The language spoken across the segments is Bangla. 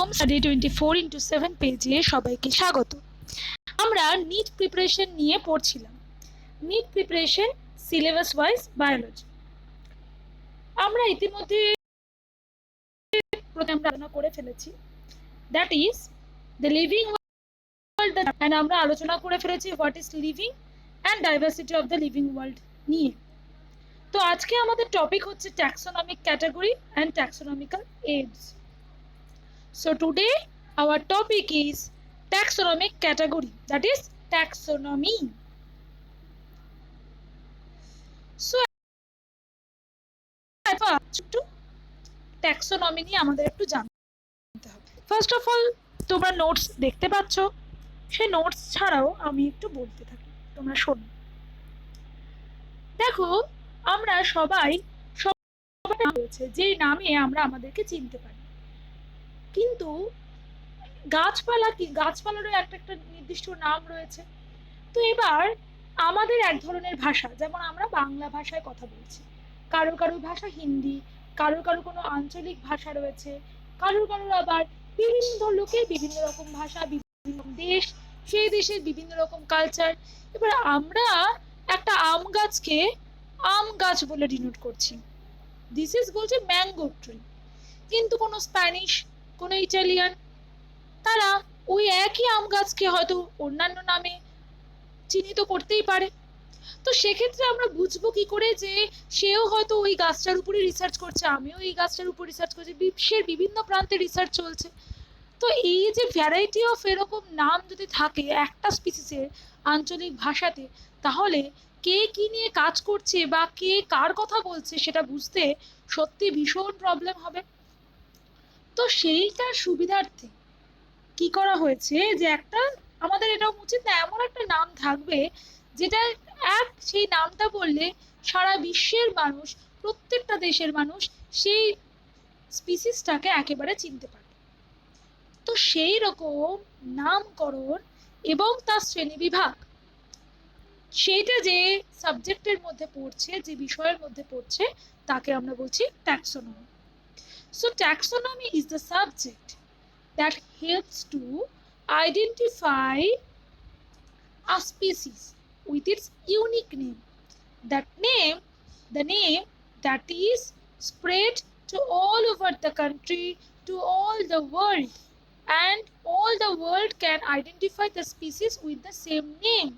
হোম স্টাডি 24x7 পেজে সবাইকে স্বাগত। আমরা নিট প্রিপারেশন নিয়ে পড়ছিলাম। NEET preparation syllabus wise biology. আমরা ইতিমধ্যে আলোচনা করে ফেলেছি, that is the living world, and আমরা আলোচনা করে ফেলেছি what is living and diversity of the living world নিয়ে। তো আজকে আমাদের টপিক হচ্ছে taxonomic category and taxonomical aids. So today our topic is taxonomic category, that is taxonomy. So একটু taxonomy নিয়ে আমাদের একটু জানতে হবে। ফার্স্ট অফ অল তোমরা নোটস দেখতে পাচ্ছ, সেই নোটস ছাড়াও আমি একটু বলতে থাকি, তোমরা শোনো। দেখো, আমরা সবাই রয়েছে যে নামে আমরা আমাদেরকে চিনতে পারি, কিন্তু গাছপালা কি, গাছপালারও একটা নির্দিষ্ট নাম রয়েছে। তো এবার আমাদের এক ধরনের ভাষা, যেমন আমরা বাংলা ভাষায় কথা বলছি, কারো কারো ভাষা হিন্দি, কারো কারো কোনো আঞ্চলিক ভাষা রয়েছে, কারোর কারোর আবার বিভিন্ন লোকের বিভিন্ন রকম ভাষা, বিভিন্ন দেশ, সেই দেশের বিভিন্ন রকম কালচার। এবার আমরা একটা আম গাছকে আম গাছ বলে ডিনোট করছি, দিস ইজ বলছে ম্যাঙ্গো ট্রি, কিন্তু কোনো স্প্যানিশ, কোনো ইটালিয়ান, তারা ওই একই আম গাছকে হয়তো অন্যান্য নামে চিহ্নিত করতেই পারে। তো সেক্ষেত্রে আমরা বুঝবো কি করে যে সেও হয়তো ওই গাছটার উপরে রিসার্চ করছে, আমিও এই গাছটার উপর রিসার্চ করছি, বিশ্বের বিভিন্ন প্রান্তে রিসার্চ চলছে। তো এই যে ভ্যারাইটি অফ এরকম নাম যদি থাকে একটা স্পিসিসের আঞ্চলিক ভাষাতে, তাহলে কে কি নিয়ে কাজ করছে বা কে কার কথা বলছে সেটা বুঝতে সত্যি ভীষণ প্রবলেম হবে। তো সেইটার সুবিধার্থে কি করা হয়েছে যে একটা আমাদের এটা উচিত না, এমন একটা নাম থাকবে যেটা সেই নামটা বললে সারা বিশ্বের মানুষ, প্রত্যেকটা দেশের মানুষ সেই স্পিসিসটাকে একেবারে চিনতে পারবে। তো সেই রকম নামকরণ এবং তার শ্রেণীবিভাগ, সেইটা যে সাবজেক্টের মধ্যে পড়ছে, যে বিষয়ের মধ্যে পড়ছে, তাকে আমরা বলছি taxonomy. So taxonomy is the subject that helps to identify a species with its unique name. The name that is spread to all over the country, to all the world, and all the world can identify the species with the same name.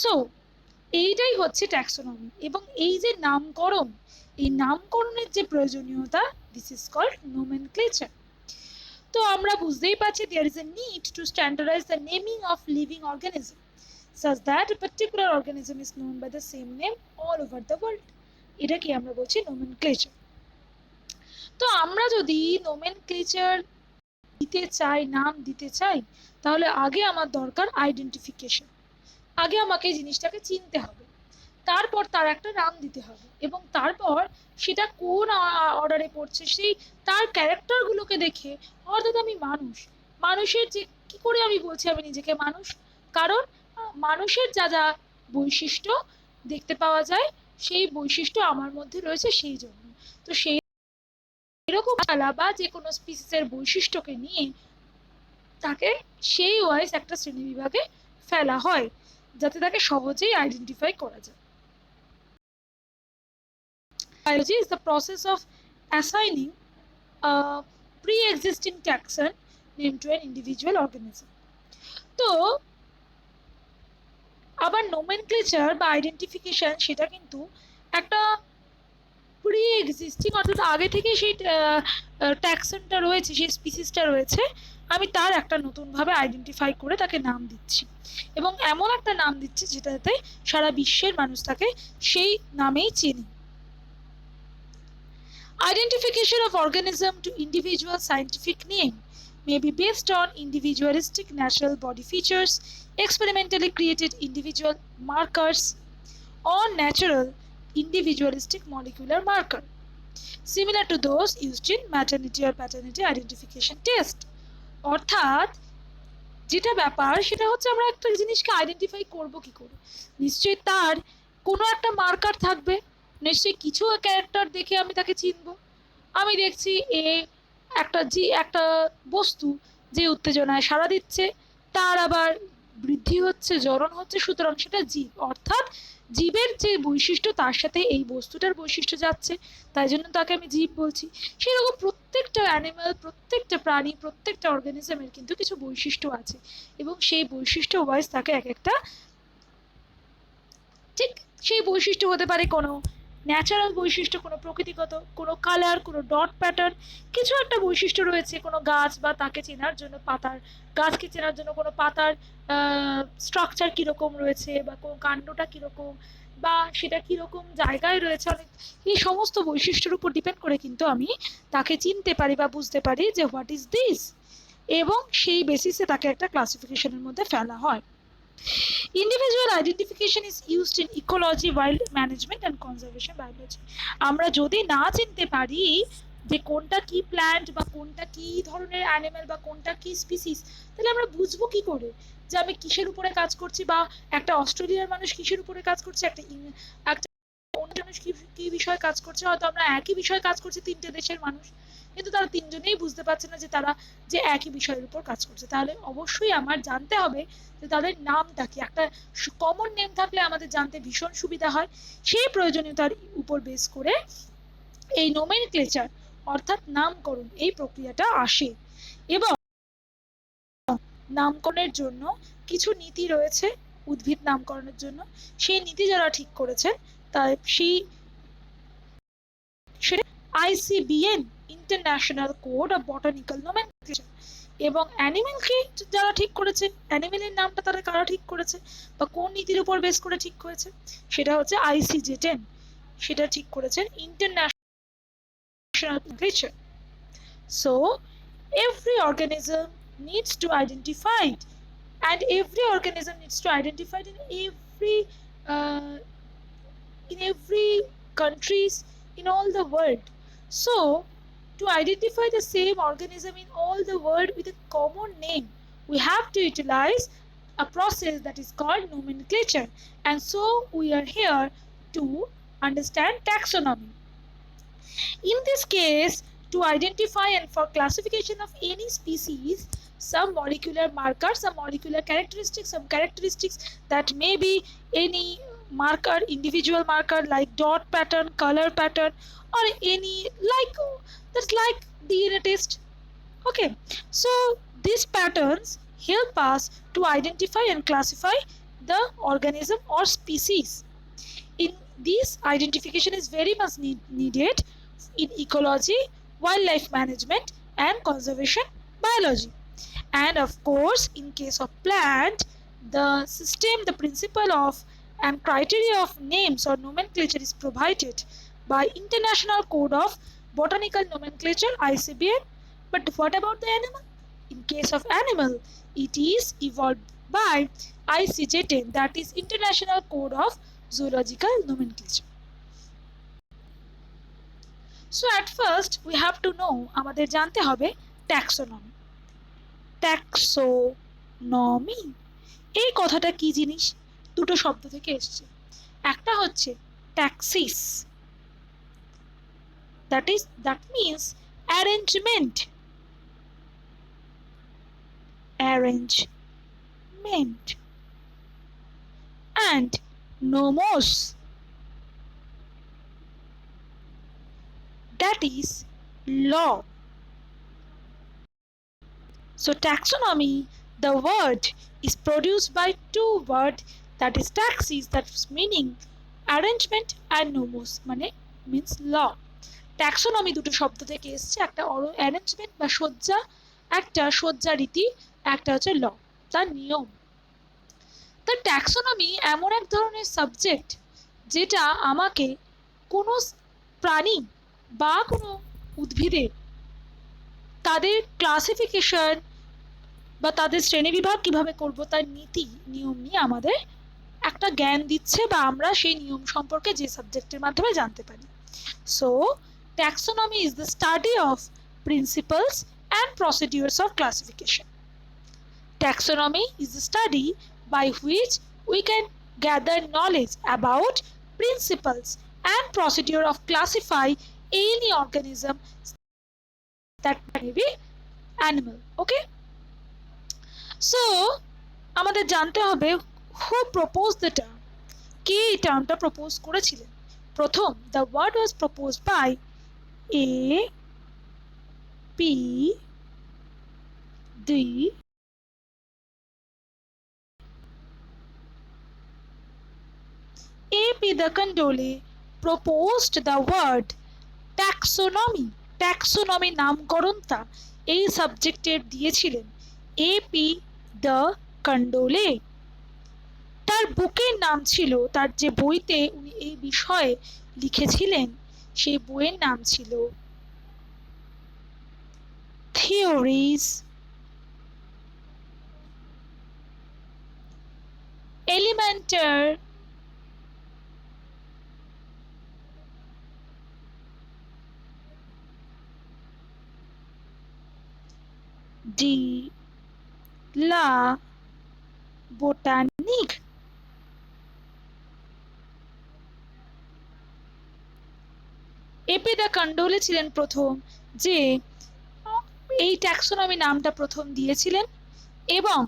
So এইটাই হচ্ছে ট্যাক্সোনমি। এবং এই যে নামকরণ, এই নামকরণের যে প্রয়োজনীয়তা, দিস ইজ কল্ড নোমেনক্লেচার। তো আমরা বুঝতেই পারছি there is a need to standardize the naming of living organism such that a particular organism is known by the same name all over the world. এটাকে আমরা বলছি নোমেনক্লেচার। তো আমরা যদি নোমেনক্লেচার দিতে চাই, নাম দিতে চাই, তাহলে আগে আমার দরকার আইডেন্টিফিকেশন। আগে আমাকে জিনিসটাকে চিনতে হবে, তারপর তার একটা নাম দিতে হবে, এবং তারপর সেটা কোন অর্ডারে পড়ছে সেই তার ক্যারেক্টারগুলোকে দেখে, অর্থাৎ আমি মানুষের যে কি করে আমি বলছি আমি নিজেকে মানুষ, কারণ মানুষের যা যা বৈশিষ্ট্য দেখতে পাওয়া যায় সেই বৈশিষ্ট্য আমার মধ্যে রয়েছে, সেই জন্য। তো সেই এরকম বা যে কোনো স্পিসিসের বৈশিষ্ট্যকে নিয়ে তাকে সেই ওয়াইজ একটা শ্রেণীবিভাগে ফেলা হয়, যাতে তাকে সহজেই আইডেন্টিফাই করা যায়। Biology is the process of assigning a pre-existing taxon name to an individual organism. তো আবার নোমেনক্লেচার বা আইডেন্টিফিকেশন, সেটা কিন্তু একটা প্রি এক্সিস্টিং, অর্থাৎ আগে থেকে সেই ট্যাক্সনটা রয়েছে, সেই স্পিসিসটা রয়েছে, আমি তার একটা নতুনভাবে আইডেন্টিফাই করে তাকে নাম দিচ্ছি, এবং এমন একটা নাম দিচ্ছি যেটাতে সারা বিশ্বের মানুষ তাকে সেই নামেই চেনে। Identification of organism to individual scientific name may be based on individualistic natural body features, experimentally created individual markers, or natural individualistic molecular marker, similar to those used in maternity or paternity identification test. অর্থাৎ যেটা ব্যাপার সেটা হচ্ছে আমরা একটা জিনিসকে আইডেন্টিফাই করব কি করে, নিশ্চয়ই তার কোনো একটা মার্কার থাকবে, নিশ্চয়ই কিছু ক্যারেক্টার দেখে আমি তাকে চিনব। আমি দেখছি এ একটা বস্তু যে উত্তেজনায় সাড়া দিচ্ছে, তার আবার বৃদ্ধি হচ্ছে, জ্বলন হচ্ছে, সুতরাং সেটা জীব। অর্থাৎ জীবের যে বৈশিষ্ট্য তার সাথে এই বস্তুটার বৈশিষ্ট্য যাচ্ছে, তাই জন্য তাকে আমি জীব বলছি। সেরকম প্রত্যেকটা অ্যানিমাল, প্রত্যেকটা প্রাণী, প্রত্যেকটা অর্গানিজমের কিন্তু কিছু বৈশিষ্ট্য আছে, এবং সেই বৈশিষ্ট্য ওয়াইজ তাকে এক একটা, ঠিক সেই বৈশিষ্ট্য হতে পারে কোনো ন্যাচারাল বৈশিষ্ট্য, কোনো প্রকৃতিগত, কোনো কালার, কোনো ডট প্যাটার্ন, কিছু একটা বৈশিষ্ট্য রয়েছে কোনো গাছ, বা তাকে চেনার জন্য পাতার, গাছকে চেনার জন্য কোনো পাতার স্ট্রাকচার কীরকম রয়েছে, বা কোনো কাণ্ডটা কীরকম, বা সেটা কীরকম জায়গায় রয়েছে, অনেক এই সমস্ত বৈশিষ্ট্যের উপর ডিপেন্ড করে কিন্তু আমি তাকে চিনতে পারি বা বুঝতে পারি যে হোয়াট ইজ দিস, এবং সেই বেসিসে তাকে একটা ক্লাসিফিকেশনের মধ্যে ফেলা হয়। Individual identification is used in ecology, wild management and conservation biology. আমরা যদি না চিনতে পারি যে কোনটা কি প্ল্যান্ট, বা কোনটা কি ধরনের অ্যানিমেল, বা কোনটা কি স্পিসিস, তাহলে আমরা বুঝবো কি করে যে আমি কিসের উপরে কাজ করছি, বা একটা অস্ট্রেলিয়ার মানুষ কিসের উপরে কাজ করছে, একটা অন্য মানুষ কি বিষয়ে কাজ করছে। হয়তো আমরা একই বিষয়ে কাজ করছি, তিনটে দেশের মানুষ, কিন্তু তারা তিনজনেই বুঝতে পারছে না যে তারা যে একই বিষয়ের উপর কাজ করছে। তাহলে অবশ্যই আমার জানতে হবে যে তাদের নামটা কি। একটা কমন নেম থাকলে আমাদের জানতে ভীষণ সুবিধা হয়। সেই প্রয়োজনীয়তার উপর বেস করে এই নোমেনক্লেচার অর্থাৎ নামকরণ এই প্রক্রিয়াটা আসে, এবং নামকরণের জন্য কিছু নীতি রয়েছে উদ্ভিদ নামকরণের জন্য। সেই নীতি যারা ঠিক করেছেন তাই সেটা ICBN international code of botanical nomenclature. এবং অ্যানিমেলকে যারা ঠিক করেছে, অ্যানিমেলের নামটা তারা কারা ঠিক করেছে, বা কোন নীতির উপর বেস করে ঠিক করেছে, সেটা হচ্ছে ICJ-10, সেটা ঠিক করেছেন international nomenclature. So every organism needs to identify it, and every organism needs to identify it in every countries in all the world. So to identify the same organism in all the world with a common name, we have to utilize a process that is called nomenclature, and so we are here to understand taxonomy. In this case, to identify and for classification of any species, some molecular markers, some molecular characteristics, some characteristics that may be any marker, individual marker like dot pattern, color pattern, or any like that's like DNA test. Okay, so these patterns help us to identify and classify the organism or species. In this identification is very much needed in ecology, wildlife management and conservation biology. And of course, in case of plant, the system, the principle of and criteria of names or nomenclature is provided by International Code of Botanical Nomenclature, ICBN. But what about the animal? In case of animal, it is evolved by ICJ-10, that is International Code of Zoological Nomenclature. So at first we have to know, আমাদের জানতে হবে taxonomy. ট্যাক্সোনমি এই কথাটা কি জিনিস? দুটো শব্দ থেকে এসছে। একটা হচ্ছে taxis, that means arrangement, and nomos, that is law. So taxonomy, the word is produced by two words, that is taxis, that's meaning arrangement, and nomos মানে means law. ট্যাক্সোনমি দুটো শব্দ থেকে এসছে, একটা অ্যারেঞ্জমেন্ট বা সজ্জা, একটা সজ্জা রীতি, একটা হচ্ছে ল, তার নিয়ম। তো ট্যাক্সোনমি এমন এক ধরনের সাবজেক্ট যেটা আমাকে কোনো প্রাণী বা কোনো উদ্ভিদের তাদের ক্লাসিফিকেশন বা তাদের শ্রেণীবিভাগ কিভাবে করব তার নীতি নিয়ম নিয়ে আমাদের একটা জ্ঞান দিচ্ছে, বা আমরা সেই নিয়ম সম্পর্কে যে সাবজেক্টের মাধ্যমে জানতে পারি। So taxonomy is the study of principles and procedures of classification. Taxonomy is the study by which we can gather knowledge about principles and procedure of classify any organism that may be animal. Okay, so আমাদের জানতে হবে who proposed the term, কে এই টার্মটা প্রপোজ করেছিলেন। প্রথম, the word was proposed by A P D A.P. de Candolle proposed the word taxonomy. Taxonomy নামকরণটা এই সাবজেক্টের দিয়েছিলেন A.P. de Candolle। তার বুকের নাম ছিল, তার যে বইতে উনি এই বিষয়ে লিখেছিলেন সেই বইয়ের নাম ছিল Theories Elementaire de la Botanique। A.P. de Candolle ছিলেন প্রথম যে এই ট্যাক্সোনমি নামটা প্রথম দিয়েছিলেন, এবং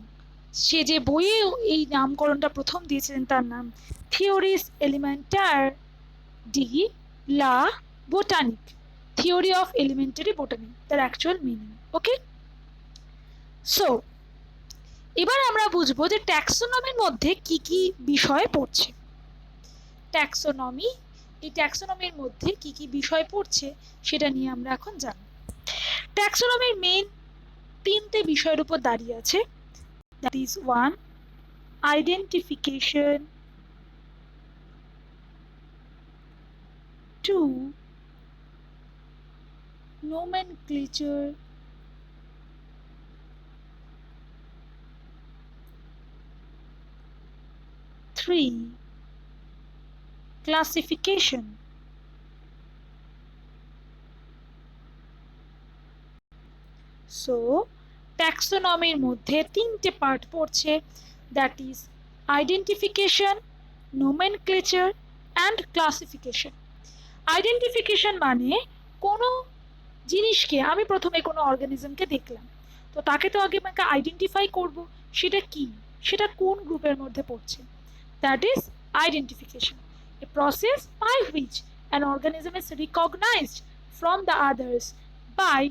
সে যে বইয়ে এই নামকরণটা প্রথম দিয়েছিলেন তার নাম theories Elementor de la botanic, theory of elementary botany, তার অ্যাকচুয়াল মিনিং। ওকে, সো এবার আমরা বুঝবো যে ট্যাক্সোনমির মধ্যে কি কি বিষয় পড়ছে। ট্যাক্সোনমি, এই ট্যাক্সোনমির মধ্যে কি কি বিষয় পড়ছে সেটা নিয়ে আমরা এখন জানব। ট্যাক্সোনমির মেইন তিনটে বিষয়ের উপর দাঁড়িয়ে আছে। That is 1, identification, 2, nomenclature, 3, classification। So ট্যাক্সোনমির মধ্যে তিনটে পার্ট পড়ছে, that is identification, nomenclature and classification. Identification মানে কোনো জিনিসকে, আমি প্রথমে কোনো অর্গানিজমকে দেখলাম, তো তাকে তো আগে আমাকে আইডেন্টিফাই করব সেটা কি, সেটা কোন গ্রুপের মধ্যে পড়ছে, that is identification, a process by which an organism is recognized from the others by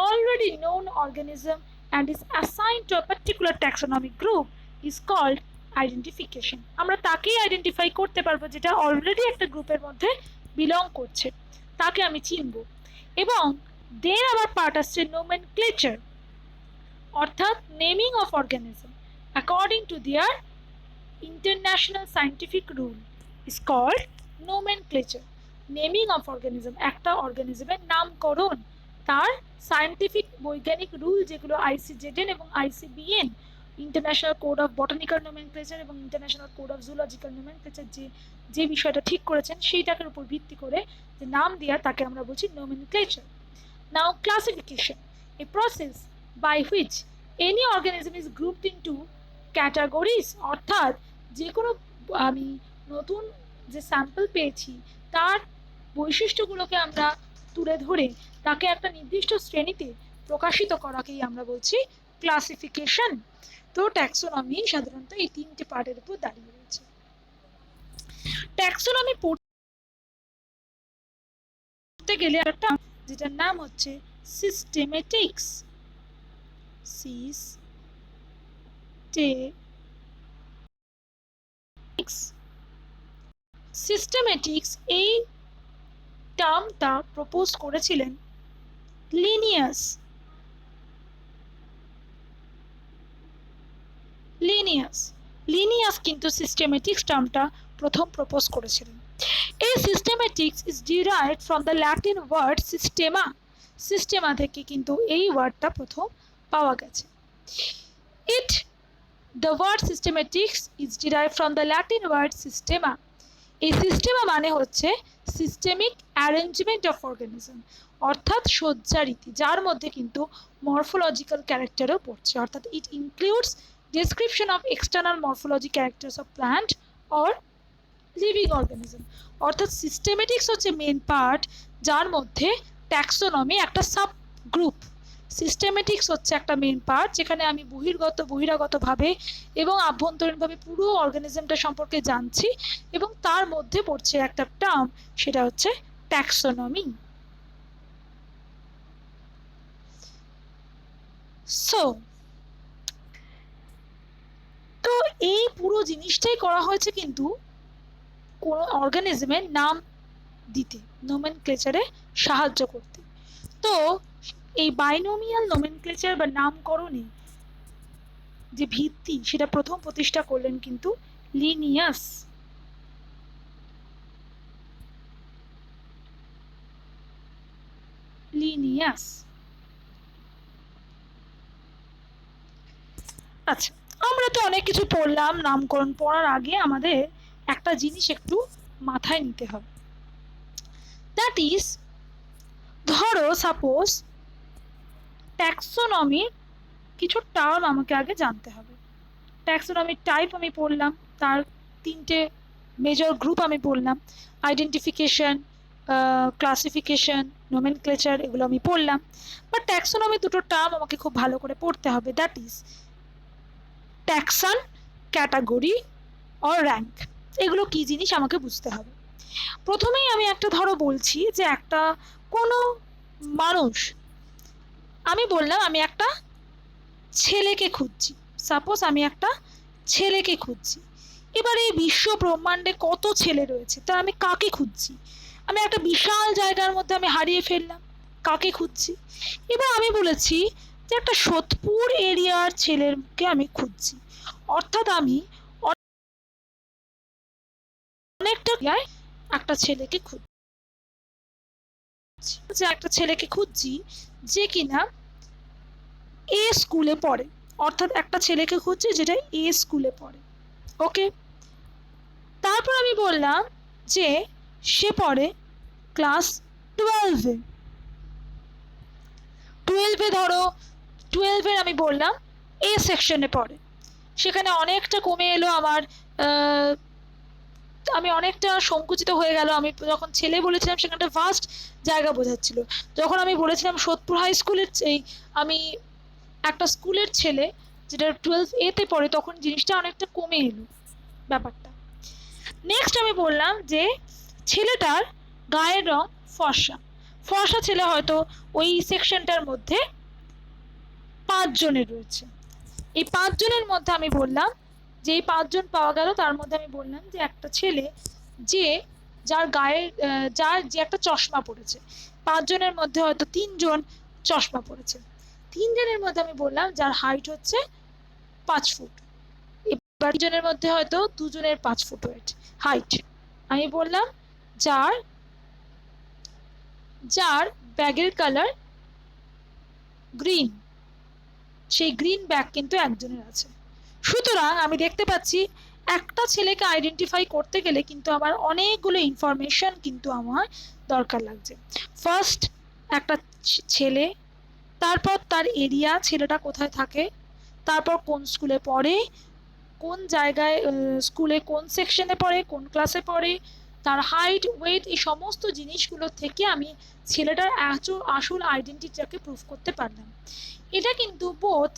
already known organism and is assigned to a particular taxonomic group is called identification। আমরা তাকেই আইডেন্টিফাই করতে পারবো যেটা অলরেডি একটা গ্রুপের মধ্যে বিলং করছে, তাকে আমি চিনব। এবং দের আবার পার্ট আসছে নোমেনক্লেচার, অর্থাৎ naming of organism according to their international scientific rule is called nomenclature. Naming of organism, একটা অর্গানিজমের নামকরণ, তার সায়েন্টিফিক বৈজ্ঞানিক রুল যেগুলো ICZN এবং ICBN, international code of botanical nomenclature এবং international code of zoological nomenclature, যে বিষয়টা ঠিক করেছেন সেইটার উপর ভিত্তি করে যে নাম দেওয়া তাকে আমরা বলছি nomenclature. Now classification, a process by which any organism is grouped into categories, অর্থাৎ যে কোনো আমি নতুন যে স্যাম্পল পেয়েছি তার বৈশিষ্ট্যগুলোকে আমরা তুলে ধরে তাকে একটা নির্দিষ্ট শ্রেণীতে প্রকাশিত করাকেই আমরা বলছি ক্লাসিফিকেশন। তো ট্যাক্সোনমি সাধারণত এই তিনটে পার্টের উপর দাঁড়িয়ে রয়েছে। ট্যাক্সোনমি পড়তে গেলে একটা যেটার নাম হচ্ছে সিস্টেমেটিক্স, সিস্টেমেটিক্স এই টার্মটা প্রপোজ করেছিলেন লিনিয়াস। লিনিয়াস কিন্তু সিস্টেমেটিক্স টার্মটা প্রথম প্রপোজ করেছিলেন। এই systematics is derived from the Latin word systema. Systema থেকে কিন্তু এই ওয়ার্ডটা প্রথম পাওয়া গেছে। The word systematics is derived from the Latin word systema. এই সিস্টেমা মানে হচ্ছে সিস্টেমিক অ্যারেঞ্জমেন্ট অফ অর্গানিজম, অর্থাৎ সজ্জারীতি, যার মধ্যে কিন্তু মরফোলজিক্যাল ক্যারেক্টারও পড়ছে, অর্থাৎ it includes description of external morphology characters of plant or living organism. অর্থাৎ সিস্টেমেটিক্স হচ্ছে মেন পার্ট, যার মধ্যে ট্যাক্সোনমি একটা সাব গ্রুপ, সিস্টেমেটিক্স হচ্ছে একটা মেন পার্ট, যেখানে আমি বহিরাগতভাবে এবং আভ্যন্তরীণভাবে পুরো অর্গানিজমটা সম্পর্কে জানছি, এবং তার মধ্যে পড়ছে একটা টার্ম, সেটা হচ্ছে ট্যাক্সোনমি। সো তো এই পুরো জিনিসটাই করা হয়েছে কিন্তু কোনো অর্গানিজমের নাম দিতে, নোমেনক্লেচারে সাহায্য করতে। তো এই বাইনোমিয়াল নোমেনক্লেচার বা নামকরণে যে ভিত্তি, সেটা প্রথম প্রতিষ্ঠা করলেন কিন্তু লিনিয়াস। আচ্ছা, আমরা তো অনেক কিছু পড়লাম, নামকরণ পড়ার আগে আমাদের একটা জিনিস একটু মাথায় নিতে হবে, দ্যাট ইজ, ধরো সাপোজ ট্যাক্সোনমির কিছু টার্ম আমাকে আগে জানতে হবে। ট্যাক্সোনমির টাইপ আমি পড়লাম, তার 3টে মেজর গ্রুপ আমি পড়লাম, আইডেন্টিফিকেশন, ক্লাসিফিকেশন, নোমেনক্লেচার, এগুলো আমি পড়লাম। বাট ট্যাক্সোনমি দুটো টার্ম আমাকে খুব ভালো করে পড়তে হবে, that is ট্যাক্সন, category or rank. এগুলো কি জিনিস আমাকে বুঝতে হবে। প্রথমেই আমি একটা ধরো বলছি যে একটা কোনো মানুষ, আমি বললাম আমি একটা ছেলেকে খুঁজছি, সাপোজ আমি একটা ছেলেকে খুঁজছি। এবার এই বিশ্ব ব্রহ্মাণ্ডে কত ছেলে রয়েছে, তা আমি কাকে খুঁজছি? আমি একটা বিশাল জায়গার মধ্যে আমি হারিয়ে ফেললাম, কাকে খুঁজছি? এবার আমি বলেছি যে একটা সোদপুর এরিয়ার ছেলেকে আমি খুঁজছি, অর্থাৎ আমি অনেকটা একটা ছেলেকে খুঁজছি, যে একটা ছেলেকে খুঁজছি যে কিনা এ স্কুলে পড়ে, অর্থাৎ একটা ছেলেকে খুঁজছি যেটা এ স্কুলে পড়ে। ওকে, তারপর আমি বললাম যে সে পড়ে ক্লাস 12-এ। 12-এ ধরো 12-এর আমি বললাম এ সেকশনে পড়ে। সেখানে অনেকটা কমে এলো আমার, আমি অনেকটা সংকুচিত হয়ে গেল। আমি যখন ছেলে বলেছিলাম সেখানটা ভাস্ট জায়গা বোঝাচ্ছিল, যখন আমি বলেছিলাম সোদপুর হাই স্কুলের আমি একটা স্কুলের ছেলে যেটা 12A-তে পড়ে, তখন জিনিসটা অনেকটা কমে এলো ব্যাপারটা। নেক্সট আমি বললাম যে ছেলেটার গায়ের রং ফর্সা, ফর্সা ছেলে হয়তো ওই সেকশনটার মধ্যে 5 জনের রয়েছে। এই 5 জনের মধ্যে আমি বললাম যে এই 5 জন পাওয়া গেল, তার মধ্যে আমি বললাম যে একটা ছেলে যার গায়ে যে একটা চশমা পড়েছে, 5 জনের মধ্যে হয়তো 3 জন চশমা পড়েছে। 3 জনের মধ্যে আমি বললাম যার হাইট হচ্ছে 5 ফুট, এবার জনের মধ্যে হয়তো 2 জনের 5 ফুট হাইট। আমি বললাম যার ব্যাগের কালার গ্রিন, সেই গ্রিন ব্যাগ কিন্তু একজনের আছে। সুতরাং আমি দেখতে পাচ্ছি একটা ছেলেকে আইডেন্টিফাই করতে গেলে কিন্তু আমার অনেকগুলো ইনফরমেশন কিন্তু আমার দরকার লাগছে। ফার্স্ট একটা ছেলে, তারপর তার এরিয়া, ছেলেটা কোথায় থাকে, তারপর কোন স্কুলে পড়ে, কোন জায়গায় স্কুলে কোন সেকশনে পড়ে, কোন ক্লাসে পড়ে, তার হাইট, ওয়েট, এই সমস্ত জিনিসগুলো থেকে আমি ছেলেটার আসল আইডেন্টিটিটাকে প্রুফ করতে পারলাম। এটা কিন্তু বোথ,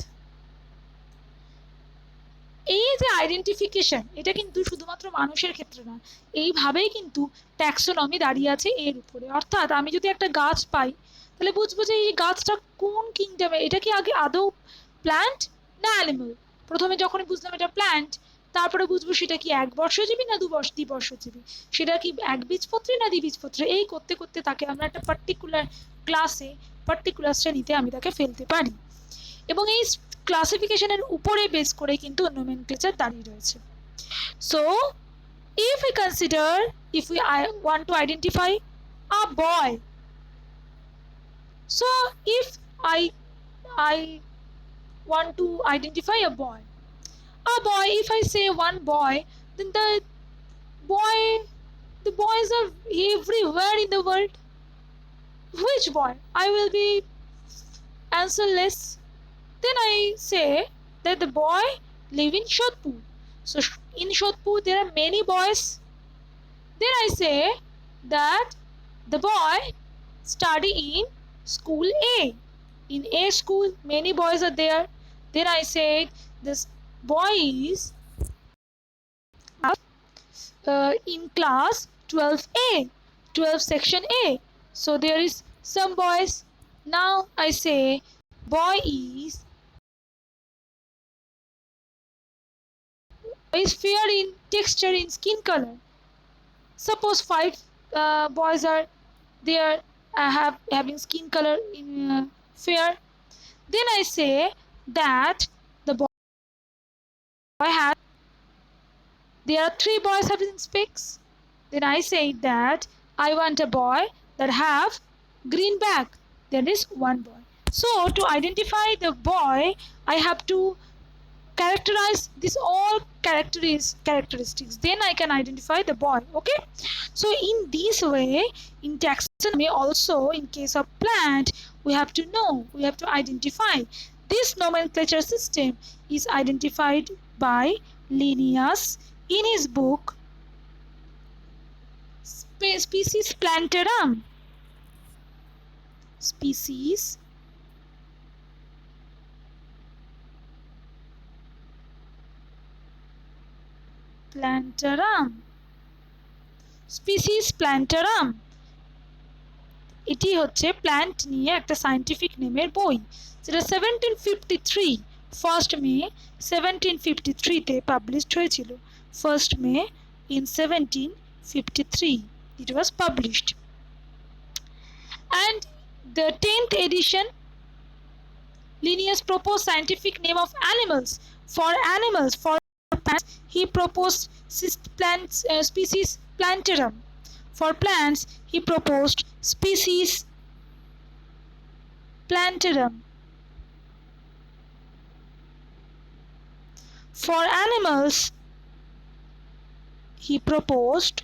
এই যে আইডেন্টিফিকেশন, এটা কিন্তু শুধুমাত্র মানুষের ক্ষেত্রে না, এইভাবেই কিন্তু ট্যাক্সোনমি দাঁড়িয়ে আছে এর উপরে। অর্থাৎ আমি যদি একটা গাছ পাই, তাহলে বুঝবো যে এই গাছটা কোন কিংডমে, এটা কি আগে আদৌ প্ল্যান্ট না অ্যানিমাল। প্রথমে যখন বুঝলাম এটা প্ল্যান্ট, তারপরে বুঝবো সেটা কি 1 বর্ষজীবী না 2 দ্বিবর্ষজীবী, সেটা কি একবীজপত্রী না দ্বিবীজপত্রী। এই করতে করতে তাকে আমরা একটা পার্টিকুলার ক্লাসে, পার্টিকুলার শ্রেণীতে আমি তাকে ফেলতে পারি, এবং এই ক্লাসিফিকেশনের উপরে বেস করে কিন্তু নোমেনক্লেচার দাঁড়িয়ে রয়েছে। So if we consider, if we want to identify a boy, so if I want to identify a boy, if I say one boy, then the boys are everywhere in the world. Which boy? I will be answerless. Then I say that the boy live in Shodhpur. So in Shodhpur there are many boys. Then I say that the boy study in school A. In A school, many boys are there. Then I said, this boy is in class 12A, 12 section A. So there is some boys. Now I say, boy is fair in texture, in skin color. Suppose 5 boys are there, having skin color in fair. Then I say that the boy has, there are 3 boys having specs. Then I say that I want a boy that have green bag. There is 1 boy. So to identify the boy, I have to characterize this all characteristics. Then I can identify the boy. Okay. So in this way, in taxonomy also, in case of plant, we have to know, we have to identify. This nomenclature system is identified by Linnaeus in his book Species Plantarum. Species Plantarum. Species Plantarum. এটি হচ্ছে প্ল্যান্ট নিয়ে একটা সায়েন্টিফিক নেমের বই, যেটা 1753 1st May 1753 তে পাবলিশড হয়েছিল। 1st May in 1753 it was published. And the 10th edition, Linnaeus proposed scientific name of animals. For plants, he proposed species Plantarum. For plants, he proposed species Plantarum. For animals, he proposed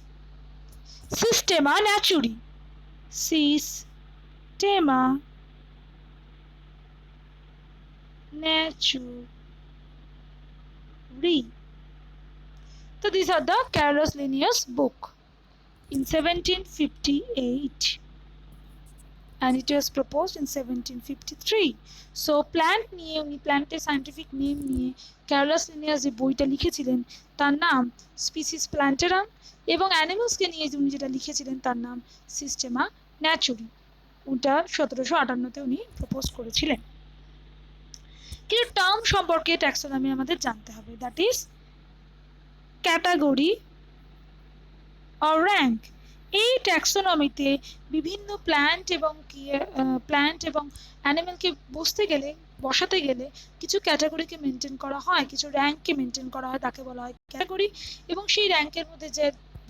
Systema Naturae. Systema Naturae. So these are the Carolus Linnaeus book in 1758, and it was proposed in 1753. So plant নিয়ে, উনি প্ল্যান্টের সায়েন্টিফিক নেম নিয়ে ক্যারোলাস লিনিয়াস যে বইটা লিখেছিলেন তার নাম স্পিসিস প্ল্যান্টেরাম, এবং অ্যানিমালসকে নিয়ে উনি যেটা লিখেছিলেন তার নাম সিস্টেমা ন্যাচুরি। ওটা 1758-তে উনি প্রপোজ করেছিলেন। কিছু টার্ম সম্পর্কে ট্যাক্সোনমি আমাদের জানতে হবে, that is category or rank. এই ট্যাক্সোনমিতে বিভিন্ন প্ল্যান্ট এবং অ্যানিমেলকে বসাতে গেলে কিছু ক্যাটাগরিকে মেনটেন করা হয়, কিছু র্যাঙ্ককে মেনটেন করা হয়, তাকে বলা হয় ক্যাটাগরি, এবং সেই র্যাঙ্কের মধ্যে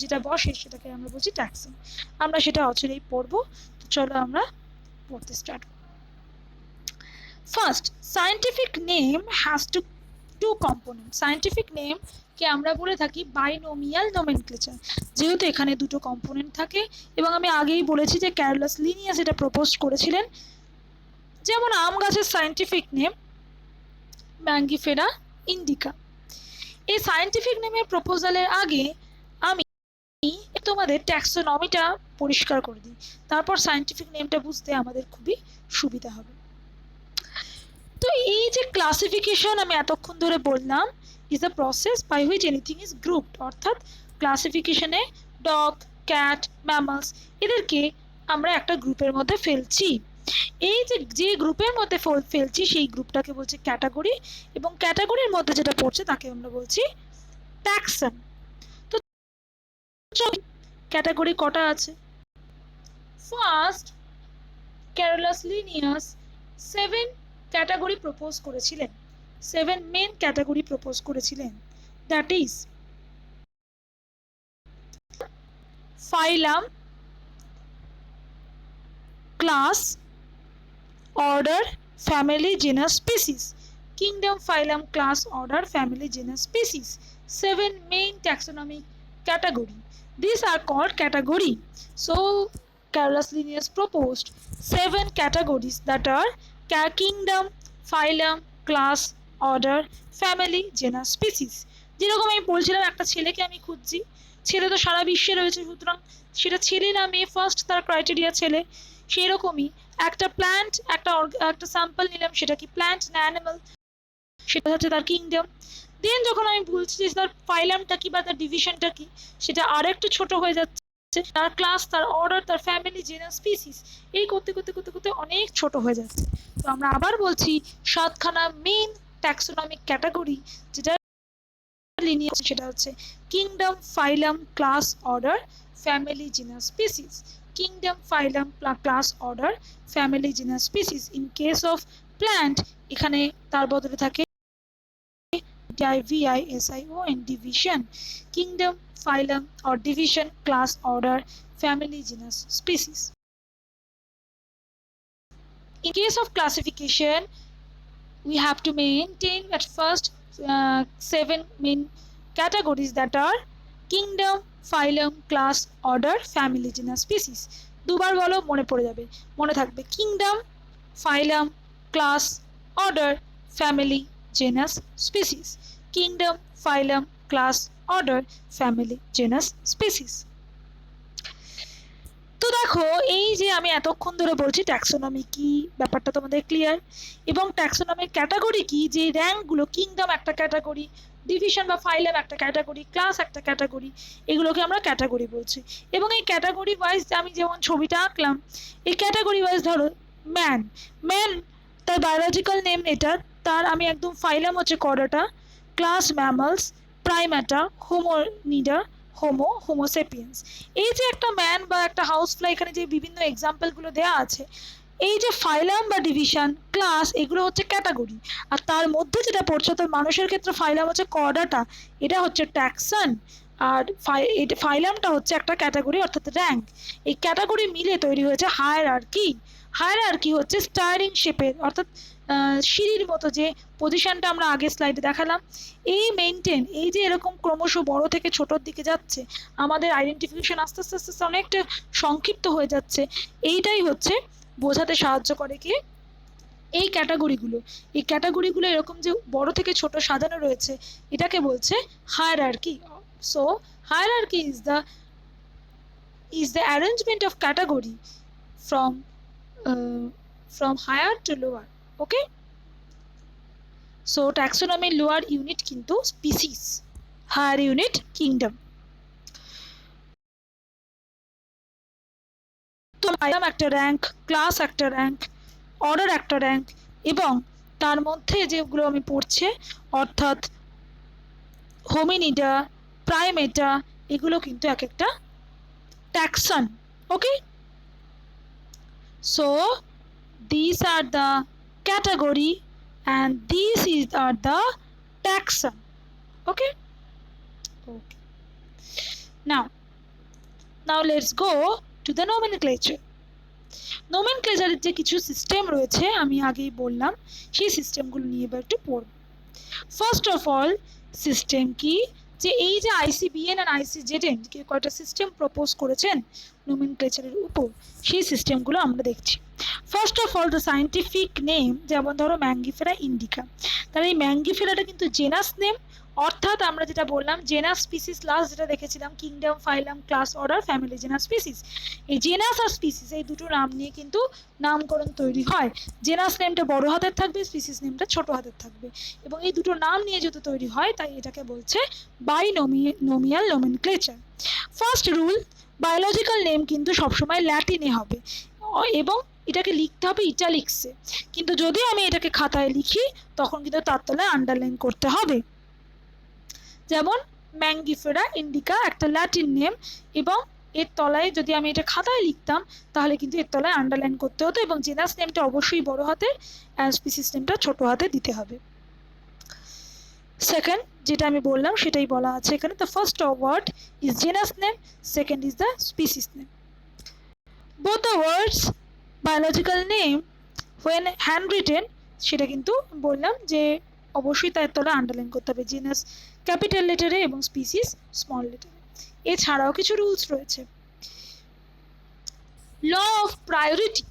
যেটা বসে সেটাকে আমরা বলছি ট্যাক্সন। আমরা সেটা অচিরেই পড়বো, তো চলো আমরা পড়তে স্টার্ট করব। First, scientific name has two component. Scientific name কে আমরা বলে থাকি বাইনোমিয়াল নোমেনক্লেচার, যেহেতু এখানে 2টো কম্পোনেন্ট থাকে, এবং আমি আগেই বলেছি যে ক্যারোলাস লিনিয়াস এটা প্রপোজ করেছিলেন। যেমন আম গাছের সায়েন্টিফিক নেম ম্যাঙ্গিফেরা ইন্ডিকা। এই সায়েন্টিফিক নেমের প্রপোজালের আগে আমি তোমাদের ট্যাক্সোনমিটা পরিষ্কার করে দিই, তারপর সায়েন্টিফিক নেমটা বুঝতে আমাদের খুবই সুবিধা হবে। তো এই যে ক্লাসিফিকেশন আমি এতক্ষণ ধরে বললাম, is a process by which anything is grouped, অর্থাৎ ক্লাসিফিকেশনে ডগ, ক্যাট, ম্যামালস এদেরকে আমরা একটা গ্রুপের মধ্যে ফেলছি। এই যে গ্রুপের মধ্যে ফেলছি সেই গ্রুপটাকে বলছি ক্যাটাগরি, এবং ক্যাটাগরির মধ্যে যেটা পড়ছে তাকে আমরা বলছি ট্যাক্সন। তো ক্যাটাগরি কটা আছে? First, Carolus Linnaeus 7 category propose করেছিলেন, 7 মেন ক্যাটাগরি প্রপোজ করেছিলেন, that is phylum, class, order, family, genus, species. Kingdom, phylum, class, order, family, genus, species, 7 main taxonomic category. These are called category. So Carolus Linnaeus proposed 7 categories that are kingdom, phylum, class, order, family, genus, species. যেরকম আমি বলছিলাম একটা ছেলেকে আমি খুঁজছি, ছেলে তো সারা বিশ্বে রয়েছে, সুতরাং সেটা ছেলে না মেয়ে, ফার্স্ট তার ক্রাইটেরিয়া ছেলে। সেই রকমই একটা প্ল্যান্ট, একটা স্যাম্পল নিলাম, সেটা কি প্ল্যান্ট না অ্যানিমাল, সেটা হচ্ছে তার কিংডম। দেন যখন আমি বলছি যে তার ফাইলামটা কি বা তার ডিভিশনটা কি, সেটা আরেকটু ছোট হয়ে যাচ্ছে, তার ক্লাস, তার অর্ডার, তার ফ্যামিলি, জেনাস, স্পিসিস, এই করতে করতে করতে করতে অনেক ছোট হয়ে যাচ্ছে। তো আমরা আবার বলছি 7খানা মেইন ট্যাক্সোনমিক ক্যাটাগরি যেটা লিনিয়ার, সেটা হচ্ছে kingdom, phylum, class, order, family, genus, species. Kingdom, phylum, class, order, family, genus, species. In case of plant এখানে তার বদলে থাকে division, division, kingdom, phylum or division, class, order, family, genus, species. In case of classification, we have to maintain at first 7 main categories, that are kingdom, phylum, class, order, family, genus, species. দুবার বলো, মনে পড়ে যাবে, মনে থাকবে। Kingdom, phylum, class, order, family, genus, species. Kingdom, phylum, class, order, family, genus, species. তো দেখো, এই যে আমি এতক্ষণ ধরে বলছি ট্যাক্সোনমি কি, ব্যাপারটা তোমাদের ক্লিয়ার। এবং ট্যাক্সোনমির ক্যাটাগরি কি, যে র্যাঙ্কগুলো, কিংডম একটা ক্যাটাগরি, ডিভিশন বা ফাইলাম একটা ক্যাটাগরি, ক্লাস একটা ক্যাটাগরি, এগুলোকে আমরা ক্যাটাগরি বলছি। এবং এই ক্যাটাগরি ওয়াইজ আমি যেমন ছবিটা আঁকলাম, এই ক্যাটাগরি ওয়াইজ ধরো ম্যান, ম্যান তার বায়োলজিক্যাল নেম এটা, তার আমি একদম ফাইলাম হচ্ছে কর্ডাটা, ক্লাস ম্যামালস, প্রাইমেটা, হোমোনিডা, হোমোসেপিয়েন্স। এই যে একটা ম্যান বা একটা হাউস ফ্লাই, এখানে যে বিভিন্ন এক্সাম্পলগুলো দেওয়া আছে, এই যে ফাইলাম বা ডিভিশন, ক্লাস, এগুলো হচ্ছে ক্যাটাগরি। আর তার মধ্যে যেটা পড়ছে, তো মানুষের ক্ষেত্রে ফাইলাম হচ্ছে কর্ডাটা, এটা হচ্ছে ট্যাক্সন, আর ফাইলামটা হচ্ছে একটা ক্যাটাগরি অর্থাৎ র্যাঙ্ক। এই ক্যাটাগরি মিলে তৈরি হয়েছে হায়ারার্কি। হায়ারার্কি হচ্ছে স্টায়ারিং শেপের, অর্থাৎ সিঁড়ির মতো যে পজিশনটা আমরা আগের স্লাইডে দেখালাম, এই মেনটেন, এই যে এরকম ক্রমশ বড় থেকে ছোটোর দিকে যাচ্ছে, আমাদের আইডেন্টিফিকেশন আস্তে আস্তে আস্তে আস্তে অনেকটা সংক্ষিপ্ত হয়ে যাচ্ছে, এইটাই হচ্ছে বোঝাতে সাহায্য করে কি এই ক্যাটাগরিগুলো। এই ক্যাটাগরিগুলো এরকম যে বড় থেকে ছোট সাজানো রয়েছে, এটাকে বলছে hierarchy. So hierarchy is the arrangement of category from higher to lower. Okay, so taxonomy lower unit কিন্তু species, higher unit kingdom. তো ফাইলাম একটা র্যাঙ্ক, ক্লাস একটা র্যাঙ্ক, অর্ডার একটা র্যাঙ্ক, এবং তার মধ্যে যেগুলো আমি পড়ছে অর্থাৎ হোমিনিডা, প্রাইমেটা, এগুলো কিন্তু এক একটা ট্যাক্সন। ওকে, so these are the category and these are the taxon. Okay, now let's go to the nomenclature. নোমেনক্লেচারের যে কিছু সিস্টেম রয়েছে আমি আগেই বললাম, সেই সিস্টেমগুলো নিয়ে এবার একটু পড়ব। ফার্স্ট অফ অল, সিস্টেম কি, যে এই যে ICBN আর ICZN কয়টা সিস্টেম প্রপোজ করেছেন নোমেনক্লেচারের উপর, সেই সিস্টেমগুলো আমরা দেখছি। First of all, the scientific name, যেমন ধরো ম্যাঙ্গিফেরা ইন্ডিকা, তাহলে এই ম্যাঙ্গিফেরাটা কিন্তু জেনাস নেম, অর্থাৎ আমরা যেটা বললাম জেনাস স্পিসিস, লাস্ট যেটা দেখেছিলাম kingdom, phylum, class, order, family, genus, species. এই জেনাস আর স্পিসিস এই দুটো নাম নিয়ে কিন্তু নামকরণ তৈরি হয়। জেনাস নেমটা বড় হাতের থাকবে, স্পিসিস নেমটা ছোট হাতের থাকবে, এবং এই দুটো নাম নিয়ে যেহেতু তৈরি হয় তাই এটাকে বলছে binomial nomenclature. First rule, biological name কিন্তু সবসময় ল্যাটিনে হবে এবং এটাকে লিখতে হবে ইটালিক্সে, কিন্তু যদি আমি এটাকে খাতায় লিখি তখন কিন্তু তার তলায় আন্ডারলাইন করতে হবে। যেমন ম্যাঙ্গিফেরা ইন্ডিকা একটা ল্যাটিন নেম, এবং এর তলায় যদি আমি এটা খাতায় লিখতাম তাহলে কিন্তু এর তলায় আন্ডারলাইন করতে হতো, এবং জেনাস নেমটা অবশ্যই বড় হাতে আর স্পিসিস নেমটা ছোট হাতে দিতে হবে। সেকেন্ড যেটা আমি বললাম সেটাই বলা আছে এখানে, the first word is genus name, second is the species name. Both the words biological name when hand written, সেটা কিন্তু বললাম যে অবশ্যই তার তলায় আন্ডারলাইন করতে হবে, জেনাস ক্যাপিটাল লেটারে এবং স্পিসিস স্মল লেটারে। এছাড়াও কিছু রুলস রয়েছে। Law of priority,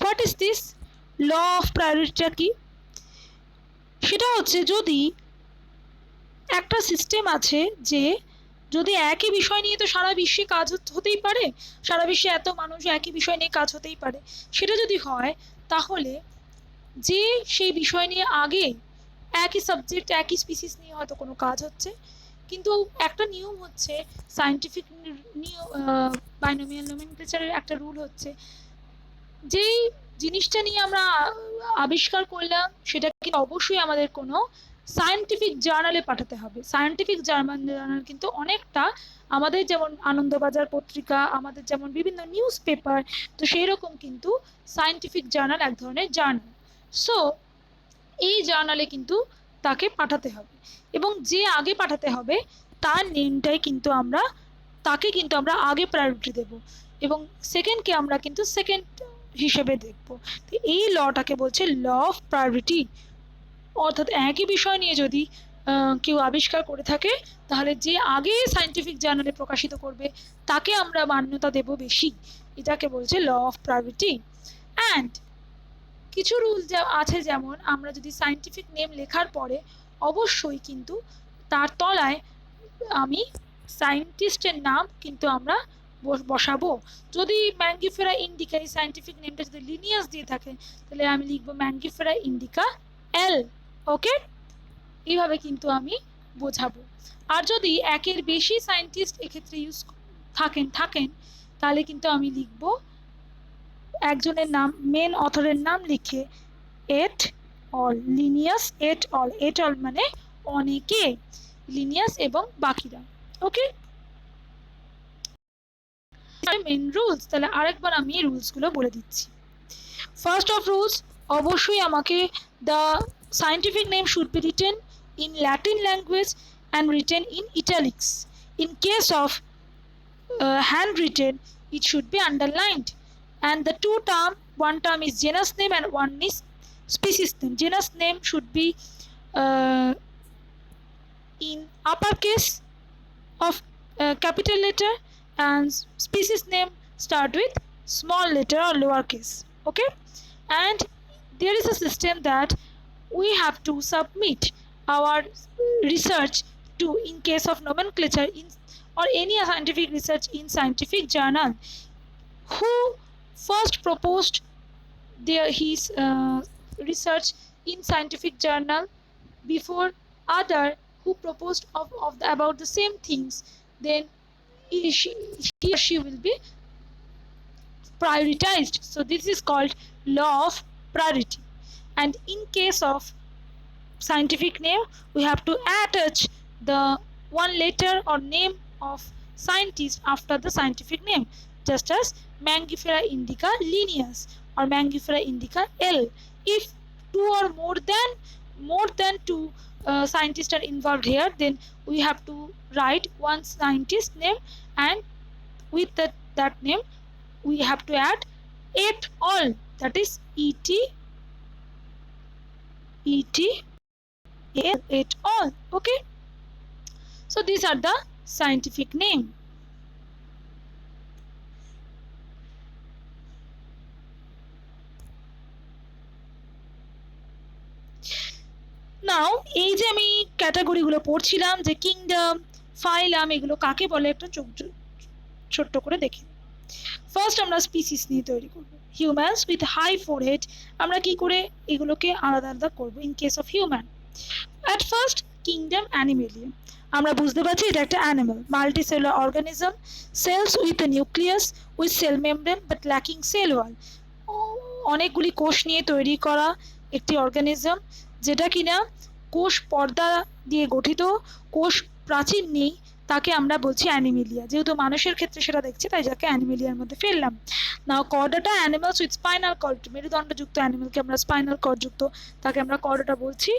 what is this? Law of প্রায়োরিটিটা কি? সেটা হচ্ছে যদি একটা সিস্টেম আছে যে যদি একই বিষয় নিয়ে তো সারা বিশ্বে কাজ হতেই পারে, সারা বিশ্বে এত মানুষ একই বিষয় নিয়ে কাজ হতেই পারে। সেটা যদি হয় তাহলে যে সেই বিষয় নিয়ে আগে একই সাবজেক্ট একই স্পিসিস নিয়ে হয়তো কোনো কাজ হচ্ছে, কিন্তু একটা নিয়ম হচ্ছে সায়েন্টিফিক বাইনোমিয়াল নোমেনক্লেচারের একটা রুল হচ্ছে, যেই জিনিসটা নিয়ে আমরা আবিষ্কার করলাম সেটাকে অবশ্যই আমাদের কোনো সায়েন্টিফিক জার্নালে পাঠাতে হবে। সায়েন্টিফিক জার্নাল কিন্তু অনেকটা আমাদের যেমন আনন্দবাজার পত্রিকা, আমাদের যেমন বিভিন্ন নিউজ পেপার, তো সেই রকম কিন্তু সায়েন্টিফিক জার্নাল এক ধরনের জার্নাল। সো এই জার্নালে কিন্তু তাকে পাঠাতে হবে, এবং যে আগে পাঠাতে হবে তার নেমটাই কিন্তু আমরা তাকে কিন্তু আমরা আগে প্রায়োরিটি দেব, এবং সেকেন্ডকে আমরা কিন্তু সেকেন্ড হিসেবে দেখব। তো এই লটাকে বলছে ল অফ প্রায়োরিটি। অর্থাৎ একই বিষয় নিয়ে যদি কেউ আবিষ্কার করে থাকে তাহলে যে আগে সায়েন্টিফিক জার্নালে প্রকাশিত করবে তাকে আমরা মান্যতা দেব বেশি। এটাকে বলছে ল অফ প্রায়োরিটি। অ্যান্ড কিছু রুল যা আছে, যেমন আমরা যদি সায়েন্টিফিক নেম লেখার পরে অবশ্যই কিন্তু তার তলায় আমি সায়েন্টিস্টের নাম কিন্তু আমরা বসাবো। যদি ম্যাঙ্গিফেরা ইন্ডিকা এই সায়েন্টিফিক নেমটা যদি লিনিয়াস দিয়ে থাকে তাহলে আমি লিখবো ম্যাঙ্গিফেরা ইন্ডিকা এল। ওকে, এইভাবে কিন্তু আমি বোঝাবো। আর যদি একের বেশি সায়েন্টিস্ট এক্ষেত্রে ইউজ থাকেন তাহলে কিন্তু আমি লিখবো একজনের নাম, মেন অথরের নাম লিখে at all, Linnaeus at all. At all মানে অনেকে, লিনিয়াস এবং বাকিরা। ওকে, মেন রুলস। তাহলে আরেকবার আমি রুলসগুলো বলে দিচ্ছি। ফার্স্ট অফ রুলস, অবশ্যই আমাকে the scientific name should be written in Latin language and written in italics. In case of handwritten, it should be underlined. And the two term, one term is genus name and one is species name. Genus name should be in uppercase of capital letter, and species name start with small letter or lowercase. Okay, and there is a system that we have to submit our research to, in case of nomenclature in or any scientific research in scientific journal, who first proposed his research in scientific journal before other who proposed about the same things, then he or she will be prioritized. So this is called law of priority. And in case of scientific name, we have to attach the one letter or name of scientist after the scientific name, just as Mangifera indica Linnaeus or Mangifera indica L. If two or more than two scientists are involved here, then we have to write one scientist name, and with that name we have to add et al, that is et et al. Okay, so these are the scientific name. নাও এই যে আমি ক্যাটাগরিগুলো পড়ছিলাম, যে কিংডম, ফাইলাম, এগুলো কাকে বলে একটা ছোট্ট করে দেখি। ফার্স্ট আমরা স্পিসিস নিয়ে তৈরি করব। হিউম্যানস উইথ হাই ফোরহেড, আমরা কি করে এগুলোকে আলাদা আলাদা করব in case of human. At first kingdom Animalia, আমরা বুঝতে পারছি এটা একটা animal, multicellular organism, cells with a nucleus with cell membrane but lacking cell wall, অনেকগুলি কোষ নিয়ে তৈরি করা একটি অর্গানিজম, যেটা কিনা কোষ পর্দা দিয়ে গঠিত, কোষ প্রাচীর নেই, তাকে আমরা বলছি অ্যানিমেলিয়া। যেহেতু মানুষের ক্ষেত্রে সেটা দেখছি তাই যাকে অ্যানিমেলিয়ার মধ্যে ফেললাম। Now chordata, animals with spinal cord, মেরুদণ্ডযুক্ত অ্যানিমেলকে আমরা স্পাইনাল কর্ডযুক্ত তাকে আমরা কর্ডাটা বলছি।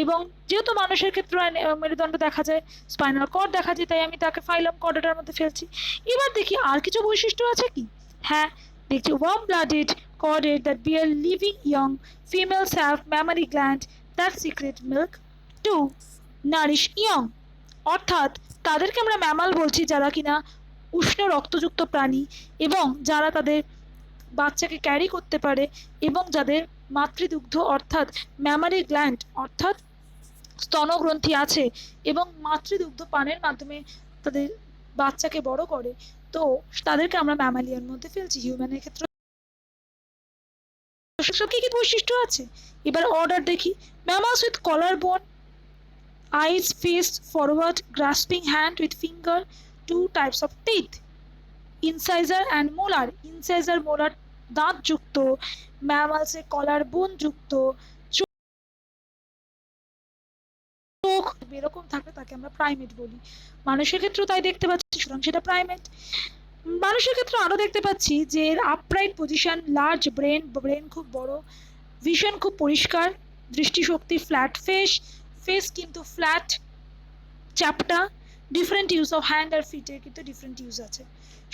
এবং যেহেতু মানুষের ক্ষেত্রে মেরুদণ্ড দেখা যায়, স্পাইনাল কর্ড দেখা যায়, তাই আমি তাকে ফাইলাম কর্ডাটার মধ্যে ফেলছি। এবার দেখি আর কিছু বৈশিষ্ট্য আছে কি। হ্যাঁ, দেখছি worm blooded chordate that bear living young. Females have mammary gland that secrete milk to nourish young. অর্থাৎ তাদেরকে আমরা ম্যামাল বলছি যারা কিনা উষ্ণ রক্তযুক্ত প্রাণী, এবং যারা তাদের বাচ্চাকে ক্যারি করতে পারে, এবং যাদের মাতৃদুগ্ধ অর্থাৎ ম্যামারি গ্ল্যান্ড অর্থাৎ স্তনগ্রন্থি আছে, এবং মাতৃদুগ্ধ পানের মাধ্যমে তাদের বাচ্চাকে বড় করে, তো তাদেরকে আমরা ম্যামালিয়ার মধ্যে ফেলছি। হিউম্যানের ক্ষেত্রে সব কি কি বৈশিষ্ট্য আছে, এবার অর্ডার দেখি। ম্যামালস উইথ কলার বোন, eyes, face forward, grasping hand with finger, two types of teeth, incisor and molar. Incisor molar দাঁত যুক্ত, ম্যামালসে কলার বোন যুক্ত, চোখ এরকম থাকলে তাকে আমরা প্রাইমেট বলি। মানুষের ক্ষেত্রেও তাই দেখতে পাচ্ছি, সুতরাং সেটা প্রাইমেট। মানুষের ক্ষেত্রে আরো দেখতে পাচ্ছি যে এর upright position, large brain, brain খুব বড়, ভিশন খুব পরিষ্কার, দৃষ্টিশক্তি, ফ্ল্যাট ফেস, ফেস কিন্তু ফ্ল্যাট চ্যাপ্টা, ডিফারেন্ট ইউজ অফ হ্যান্ড আর ফিটের কিন্তু ডিফারেন্ট ইউজ আছে।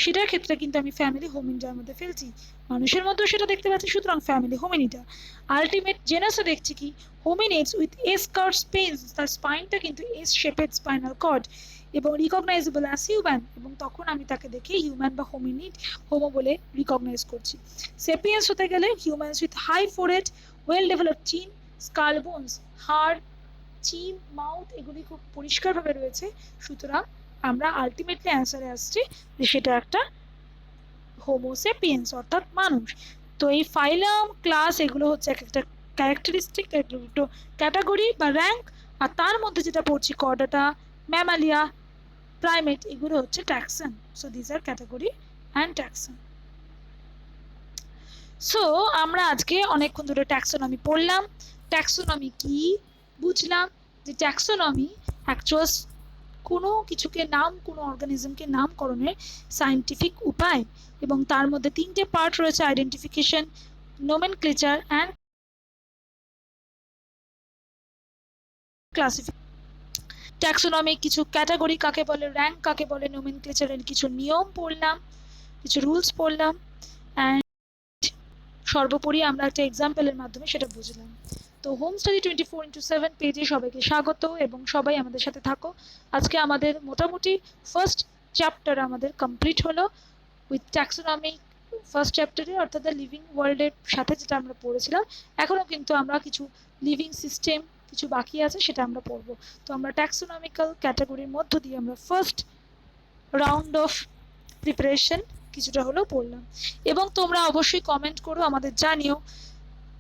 সেটার ক্ষেত্রে কিন্তু আমি ফ্যামিলি হোমিনিডার মধ্যে ফেলছি। মানুষের মধ্যেও সেটা দেখতে পাচ্ছি, সুতরাং ফ্যামিলি হোমিনিডা। আলটিমেট জেনাসে দেখছি কি হোমিনিডস উইথ এস কার্ভ স্পেন্স, তার স্পাইনটা কিন্তু এস শেপেড স্পাইনাল কর্ড এবং রিকগনাইজেবল অ্যাজ হিউম্যান, এবং তখন আমি তাকে দেখে হিউম্যান বা হোমিনিড, হোমো বলে রিকগনাইজ করছি। সেপিয়েন্স হতে গেলে humans with high forehead, well developed chin, skull bones, হাড়, চিন, মাউথ এগুলি খুব পরিষ্কারভাবে রয়েছে, সুতরাং আমরা আলটিমেটলি অ্যান্সারে আসছি যে সেটা একটা হোমোসেপিয়েন্স অর্থাৎ মানুষ। তো এই ফাইলাম, ক্লাস এগুলো হচ্ছে এক একটা ক্যারেক্টারিস্টিক, একটু ক্যাটাগরি বা র্যাঙ্ক, আর তার মধ্যে যেটা পড়ছি কর্ডাটা, ম্যামালিয়া, প্রাইমেট, এগুলো হচ্ছে taxon. So this are category and taxon. So আমরা আজকে অনেকক্ষণ ধরে ট্যাক্সোনমি পড়লাম। ট্যাক্সোনমি কি বুঝলাম, যে ট্যাক্সোনমি অ্যাকচুয়াল কোনো কিছুকে নাম, কোনো অর্গানিজমকে নামকরণের সায়েন্টিফিক উপায়, এবং তার মধ্যে তিনটে পার্ট রয়েছে: identification, nomenclature and classification. Taxonomic কিছু ক্যাটাগরি কাকে বলে, র্যাঙ্ক কাকে বলে, নোমেনক্লেচারের কিছু নিয়ম পড়লাম, কিছু রুলস পড়লাম, অ্যান্ড সর্বোপরি আমরা একটা এক্সাম্পলের মাধ্যমে সেটা বুঝলাম। তো হোম স্টাডি 24x7 পেজে সবাইকে স্বাগত, এবং সবাই আমাদের সাথে থাকো। আজকে আমাদের মোটামুটি ফার্স্ট চ্যাপ্টার আমাদের কমপ্লিট হলো উইথ ট্যাক্সোনমি। ফার্স্ট চ্যাপ্টারে অর্থাৎ দ্য লিভিং ওয়ার্ল্ডের সাথে যেটা আমরা পড়েছিলাম, এখনও কিন্তু আমরা কিছু লিভিং সিস্টেম কিছু বাকি আছে, সেটা আমরা পড়বো। তো আমরা ট্যাক্সোনমিক্যাল ক্যাটাগরির মধ্য দিয়ে আমরা ফার্স্ট রাউন্ড অফ প্রিপারেশন কিছুটা হলেও পড়লাম। এবং তোমরা অবশ্যই কমেন্ট করো, আমাদের জানিও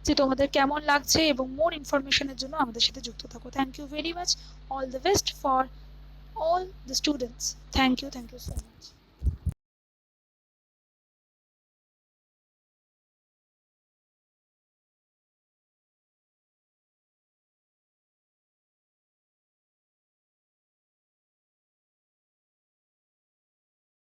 যে তোমাদের কেমন লাগছে, এবং মোর ইনফরমেশনের জন্য আমাদের সাথে যুক্ত থাকো। Thank you very much, all the best for all the students. Thank you so much.